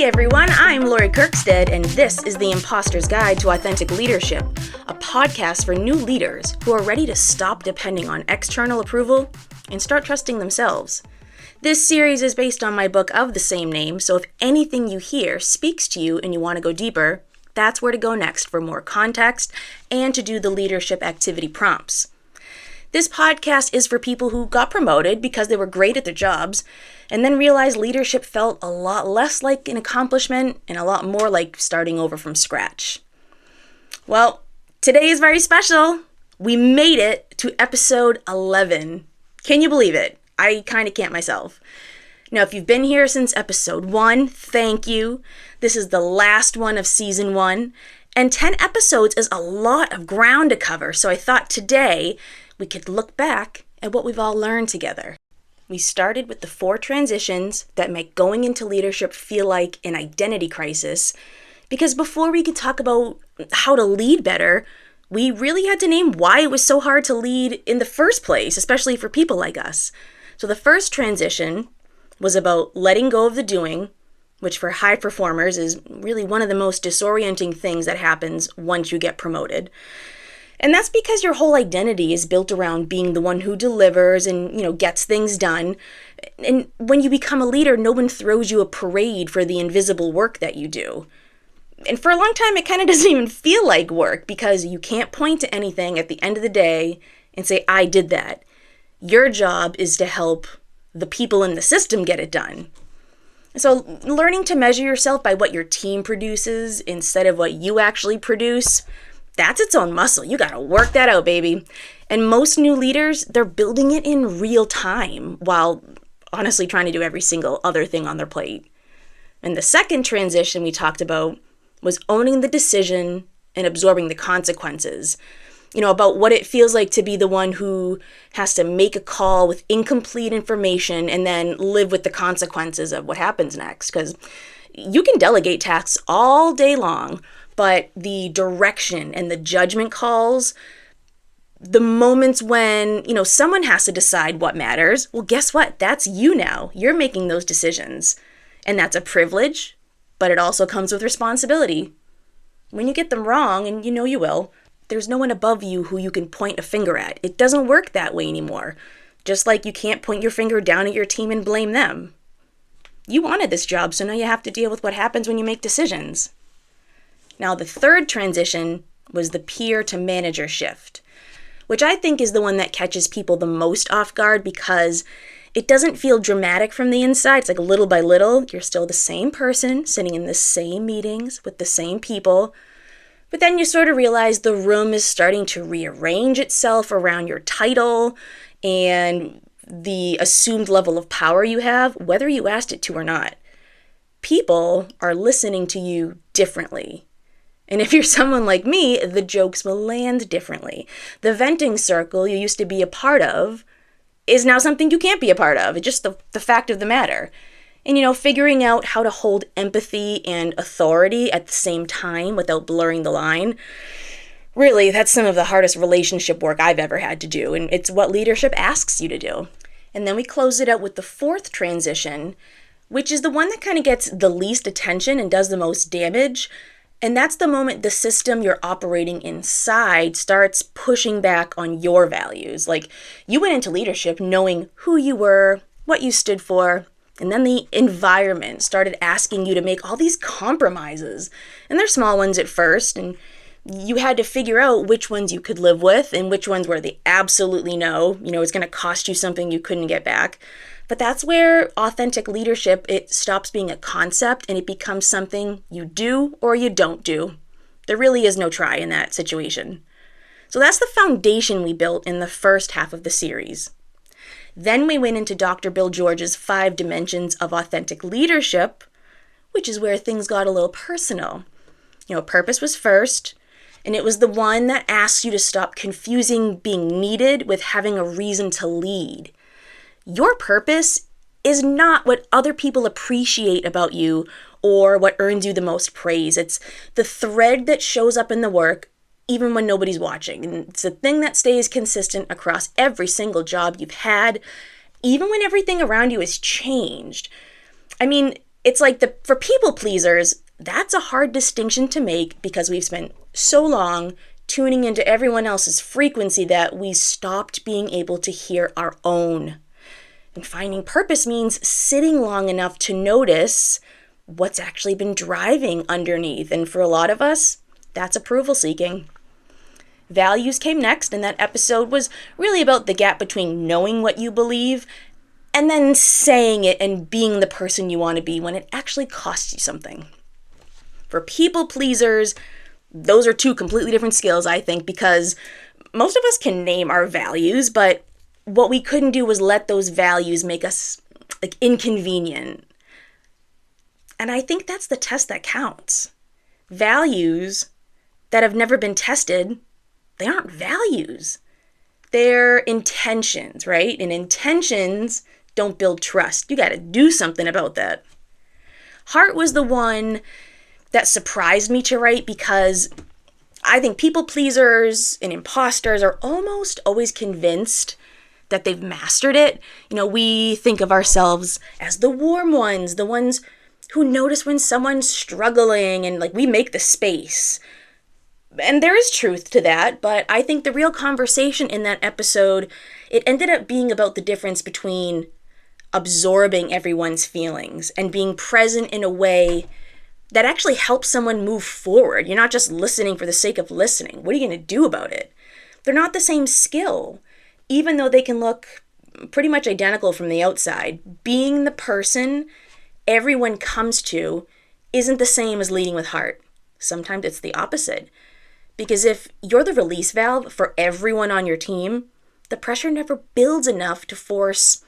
everyone, I'm Lori Kirkstead, and this is The Imposter's Guide to Authentic Leadership, a podcast for new leaders who are ready to stop depending on external approval and start trusting themselves. This series is based on my book of the same name, so if anything you hear speaks to you and you want to go deeper, that's where to go next for more context and to do the leadership activity prompts. This podcast is for people who got promoted because they were great at their jobs and then realized leadership felt a lot less like an accomplishment and a lot more like starting over from scratch. Well, today is very special. We made it to episode 11. Can you believe it? I kind of can't myself. Now, if you've been here since episode 1, thank you. This is the last one of season 1, and 10 episodes is a lot of ground to cover, so I thought today we could look back at what we've all learned together. We started with the 4 transitions that make going into leadership feel like an identity crisis, because before we could talk about how to lead better, we really had to name why it was so hard to lead in the first place, especially for people like us. So the first transition was about letting go of the doing, which for high performers is really one of the most disorienting things that happens once you get promoted. And that's because your whole identity is built around being the one who delivers and, gets things done. And when you become a leader, no one throws you a parade for the invisible work that you do. And for a long time, it kind of doesn't even feel like work because you can't point to anything at the end of the day and say, I did that. Your job is to help the people in the system get it done. So learning to measure yourself by what your team produces instead of what you actually produce, that's its own muscle. You got to work that out, baby. And most new leaders, they're building it in real time while honestly trying to do every single other thing on their plate. And the second transition we talked about was owning the decision and absorbing the consequences. About what it feels like to be the one who has to make a call with incomplete information and then live with the consequences of what happens next. Because you can delegate tasks all day long, but the direction and the judgment calls, the moments when, someone has to decide what matters, well, guess what? That's you now. You're making those decisions. And that's a privilege, but it also comes with responsibility. When you get them wrong, and you will, there's no one above you who you can point a finger at. It doesn't work that way anymore. Just like you can't point your finger down at your team and blame them. You wanted this job, so now you have to deal with what happens when you make decisions. Now, the third transition was the peer to manager shift, which I think is the one that catches people the most off guard because it doesn't feel dramatic from the inside. It's like little by little, you're still the same person sitting in the same meetings with the same people. But then you sort of realize the room is starting to rearrange itself around your title and the assumed level of power you have, whether you asked it to or not. People are listening to you differently. And if you're someone like me, the jokes will land differently. The venting circle you used to be a part of is now something you can't be a part of. It's just the fact of the matter. And, figuring out how to hold empathy and authority at the same time without blurring the line, really, that's some of the hardest relationship work I've ever had to do. And it's what leadership asks you to do. And then we close it out with the fourth transition, which is the one that kind of gets the least attention and does the most damage. And that's the moment the system you're operating inside starts pushing back on your values. Like, you went into leadership knowing who you were, what you stood for, and then the environment started asking you to make all these compromises. And they're small ones at first, and you had to figure out which ones you could live with and which ones were the absolutely no. It's going to cost you something you couldn't get back. But that's where authentic leadership, it stops being a concept and it becomes something you do or you don't do. There really is no try in that situation. So that's the foundation we built in the first half of the series. Then we went into Dr. Bill George's 5 dimensions of authentic leadership, which is where things got a little personal. Purpose was first, and it was the one that asks you to stop confusing being needed with having a reason to lead. Your purpose is not what other people appreciate about you or what earns you the most praise. It's the thread that shows up in the work even when nobody's watching. And it's the thing that stays consistent across every single job you've had, even when everything around you has changed. I mean, It's like for people pleasers, that's a hard distinction to make because we've spent so long tuning into everyone else's frequency that we stopped being able to hear our own. And finding purpose means sitting long enough to notice what's actually been driving underneath. And for a lot of us, that's approval seeking. Values came next, and that episode was really about the gap between knowing what you believe and then saying it and being the person you want to be when it actually costs you something. For people pleasers, those are two completely different skills, I think, because most of us can name our values, but what we couldn't do was let those values make us inconvenient. And I think that's the test that counts. Values that have never been tested, they aren't values. They're intentions, right? And intentions don't build trust. You got to do something about that. Heart was the one that surprised me to write because I think people pleasers and imposters are almost always convinced that they've mastered it. We think of ourselves as the warm ones, the ones who notice when someone's struggling, and we make the space. And there is truth to that, but I think the real conversation in that episode, it ended up being about the difference between absorbing everyone's feelings and being present in a way that actually helps someone move forward. You're not just listening for the sake of listening. What are you going to do about it? They're not the same skill, even though they can look pretty much identical from the outside. Being the person everyone comes to isn't the same as leading with heart. Sometimes it's the opposite. Because if you're the release valve for everyone on your team, the pressure never builds enough to force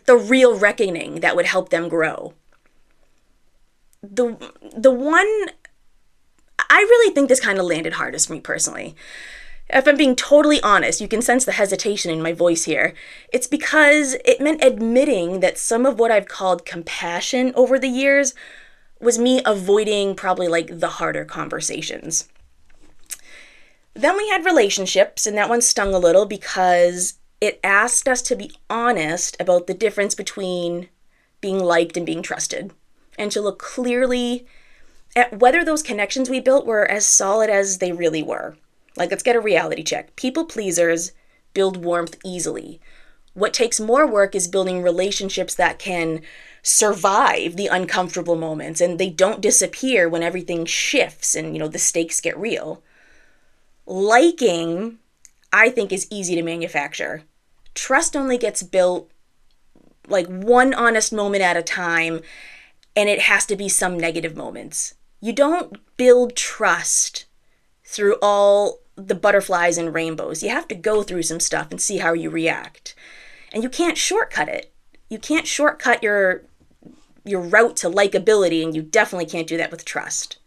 the real reckoning that would help them grow. The one, I really think this kind of landed hardest for me personally. If I'm being totally honest, you can sense the hesitation in my voice here. It's because it meant admitting that some of what I've called compassion over the years was me avoiding probably the harder conversations. Then we had relationships, and that one stung a little because it asked us to be honest about the difference between being liked and being trusted, and to look clearly at whether those connections we built were as solid as they really were. Let's get a reality check. People pleasers build warmth easily. What takes more work is building relationships that can survive the uncomfortable moments, and they don't disappear when everything shifts and, the stakes get real. Liking, I think, is easy to manufacture. Trust only gets built one honest moment at a time, and it has to be some negative moments. You don't build trust through all the butterflies and rainbows. You have to go through some stuff and see how you react. And you can't shortcut it. You can't shortcut your route to likability, and you definitely can't do that with trust.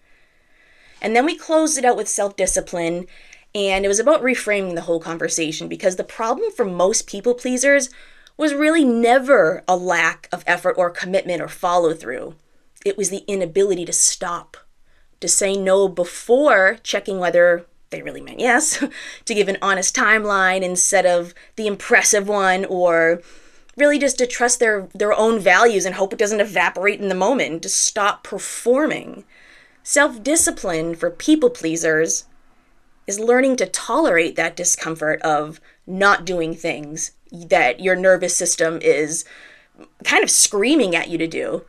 And then we closed it out with self-discipline, and it was about reframing the whole conversation because the problem for most people pleasers was really never a lack of effort or commitment or follow-through. It was the inability to stop, to say no before checking whether they really meant yes, to give an honest timeline instead of the impressive one, or really just to trust their own values and hope it doesn't evaporate in the moment, and to stop performing. Self-discipline for people pleasers is learning to tolerate that discomfort of not doing things that your nervous system is kind of screaming at you to do.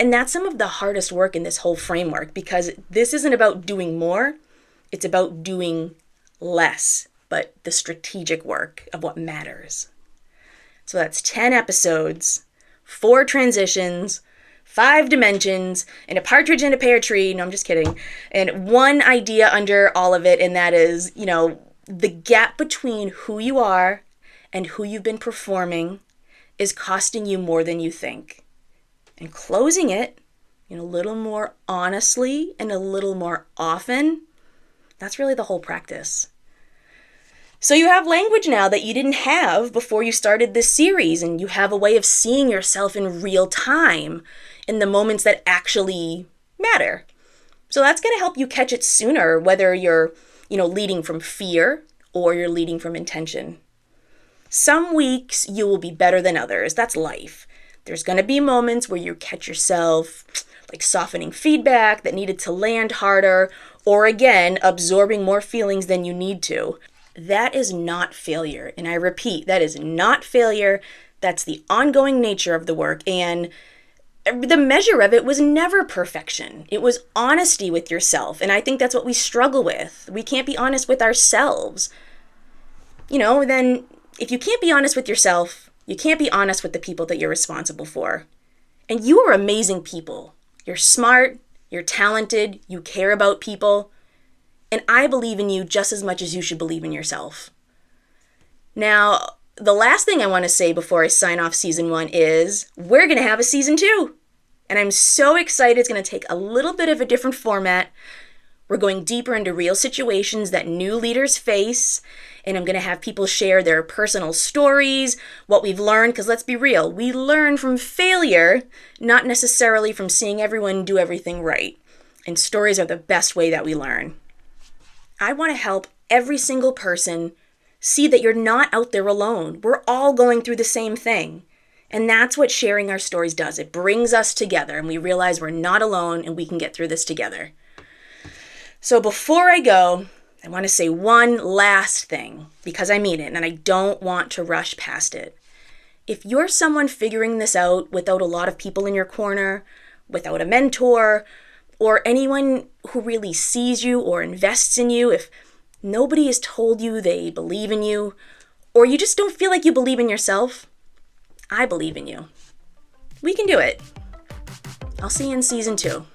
And that's some of the hardest work in this whole framework, because this isn't about doing more, it's about doing less, but the strategic work of what matters. So that's 10 episodes, 4 transitions, 5 dimensions, and a partridge in a pear tree. No, I'm just kidding. And one idea under all of it, and that is, the gap between who you are and who you've been performing is costing you more than you think. And closing it, a little more honestly and a little more often, that's really the whole practice. So you have language now that you didn't have before you started this series, and you have a way of seeing yourself in real time in the moments that actually matter. So that's going to help you catch it sooner, whether you're, leading from fear or you're leading from intention. Some weeks you will be better than others. That's life. There's going to be moments where you catch yourself like softening feedback that needed to land harder, or again, absorbing more feelings than you need to. That is not failure. And I repeat, that is not failure. That's the ongoing nature of the work. And the measure of it was never perfection. It was honesty with yourself. And I think that's what we struggle with. We can't be honest with ourselves. Then if you can't be honest with yourself, you can't be honest with the people that you're responsible for. And you are amazing people. You're smart, you're talented, you care about people. And I believe in you just as much as you should believe in yourself. Now, the last thing I want to say before I sign off season 1 is we're going to have a season 2. And I'm so excited. It's going to take a little bit of a different format. We're going deeper into real situations that new leaders face. And I'm going to have people share their personal stories, what we've learned, because let's be real, we learn from failure, not necessarily from seeing everyone do everything right. And stories are the best way that we learn. I want to help every single person see that you're not out there alone. We're all going through the same thing. And that's what sharing our stories does. It brings us together and we realize we're not alone and we can get through this together. So before I go, I want to say one last thing because I mean it and I don't want to rush past it. If you're someone figuring this out without a lot of people in your corner, without a mentor, or anyone who really sees you or invests in you, if nobody has told you they believe in you, or you just don't feel like you believe in yourself, I believe in you. We can do it. I'll see you in season 2.